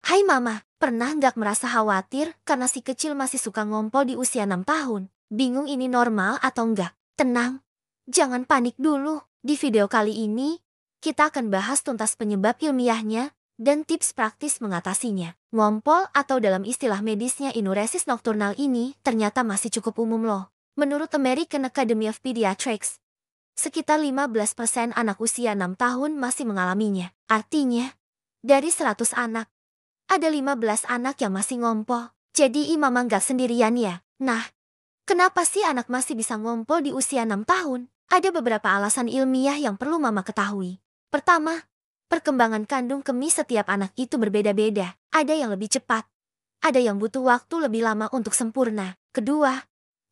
Hai mama, pernah nggak merasa khawatir karena si kecil masih suka ngompol di usia 6 tahun? Bingung ini normal atau enggak? Tenang, jangan panik dulu. Di video kali ini, kita akan bahas tuntas penyebab ilmiahnya dan tips praktis mengatasinya. Ngompol atau dalam istilah medisnya enuresis nokturnal ini ternyata masih cukup umum loh. Menurut American Academy of Pediatrics, sekitar 15% anak usia 6 tahun masih mengalaminya. Artinya, dari 100 anak, ada 15 anak yang masih ngompol. Jadi mama nggak sendirian ya. Nah, kenapa sih anak masih bisa ngompol di usia 6 tahun? Ada beberapa alasan ilmiah yang perlu mama ketahui. Pertama, perkembangan kandung kemih setiap anak itu berbeda-beda. Ada yang lebih cepat, ada yang butuh waktu lebih lama untuk sempurna. Kedua,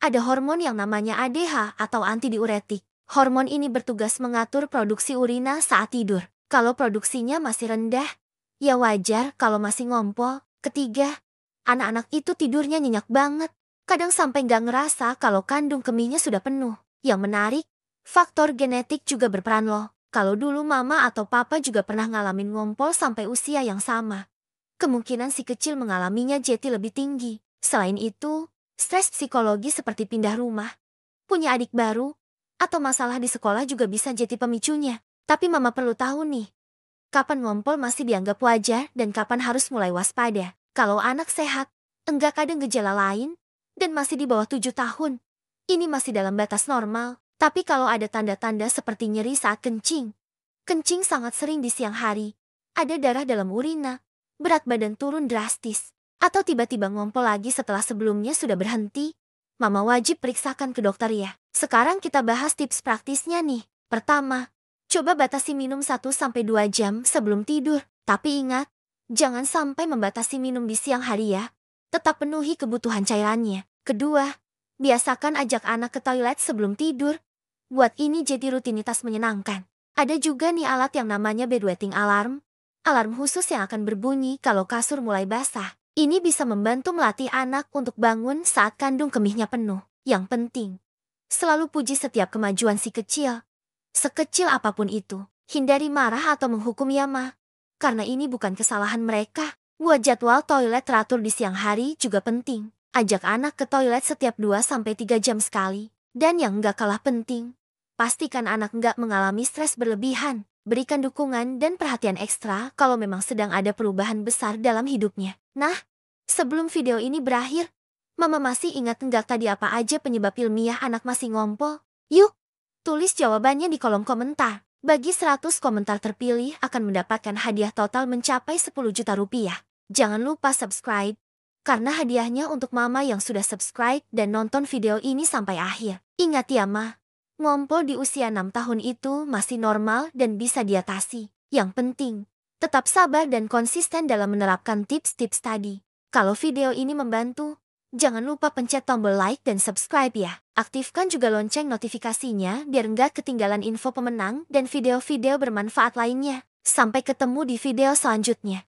ada hormon yang namanya ADH atau antidiuretik. Hormon ini bertugas mengatur produksi urina saat tidur. Kalau produksinya masih rendah, ya wajar kalau masih ngompol. Ketiga, anak-anak itu tidurnya nyenyak banget. Kadang sampai nggak ngerasa kalau kandung kemihnya sudah penuh. Yang menarik, faktor genetik juga berperan loh. Kalau dulu mama atau papa juga pernah ngalamin ngompol sampai usia yang sama, kemungkinan si kecil mengalaminya jadi lebih tinggi. Selain itu, stres psikologi seperti pindah rumah, punya adik baru, atau masalah di sekolah juga bisa jadi pemicunya. Tapi mama perlu tahu nih, kapan ngompol masih dianggap wajar dan kapan harus mulai waspada. Kalau anak sehat, enggak ada gejala lain, dan masih di bawah 7 tahun, ini masih dalam batas normal. Tapi kalau ada tanda-tanda seperti nyeri saat kencing, kencing sangat sering di siang hari, ada darah dalam urina, berat badan turun drastis, atau tiba-tiba ngompol lagi setelah sebelumnya sudah berhenti, mama wajib periksakan ke dokter ya. Sekarang kita bahas tips praktisnya nih. Pertama, coba batasi minum 1-2 jam sebelum tidur. Tapi ingat, jangan sampai membatasi minum di siang hari ya. Tetap penuhi kebutuhan cairannya. Kedua, biasakan ajak anak ke toilet sebelum tidur. Buat ini jadi rutinitas menyenangkan. Ada juga nih alat yang namanya bedwetting alarm. Alarm khusus yang akan berbunyi kalau kasur mulai basah. Ini bisa membantu melatih anak untuk bangun saat kandung kemihnya penuh. Yang penting, selalu puji setiap kemajuan si kecil. Sekecil apapun itu, hindari marah atau menghukum ya ma. Karena ini bukan kesalahan mereka. Buat jadwal toilet teratur di siang hari juga penting. Ajak anak ke toilet setiap 2-3 jam sekali. Dan yang nggak kalah penting, pastikan anak nggak mengalami stres berlebihan. Berikan dukungan dan perhatian ekstra kalau memang sedang ada perubahan besar dalam hidupnya. Nah, sebelum video ini berakhir, mama masih ingat nggak tadi apa aja penyebab ilmiah anak masih ngompol? Yuk, tulis jawabannya di kolom komentar. Bagi 100 komentar terpilih akan mendapatkan hadiah total mencapai 10 juta rupiah. Jangan lupa subscribe, karena hadiahnya untuk mama yang sudah subscribe dan nonton video ini sampai akhir. Ingat ya ma, ngompol di usia 6 tahun itu masih normal dan bisa diatasi. Yang penting, tetap sabar dan konsisten dalam menerapkan tips-tips tadi. Kalau video ini membantu, jangan lupa pencet tombol like dan subscribe ya. Aktifkan juga lonceng notifikasinya biar nggak ketinggalan info pemenang dan video-video bermanfaat lainnya. Sampai ketemu di video selanjutnya.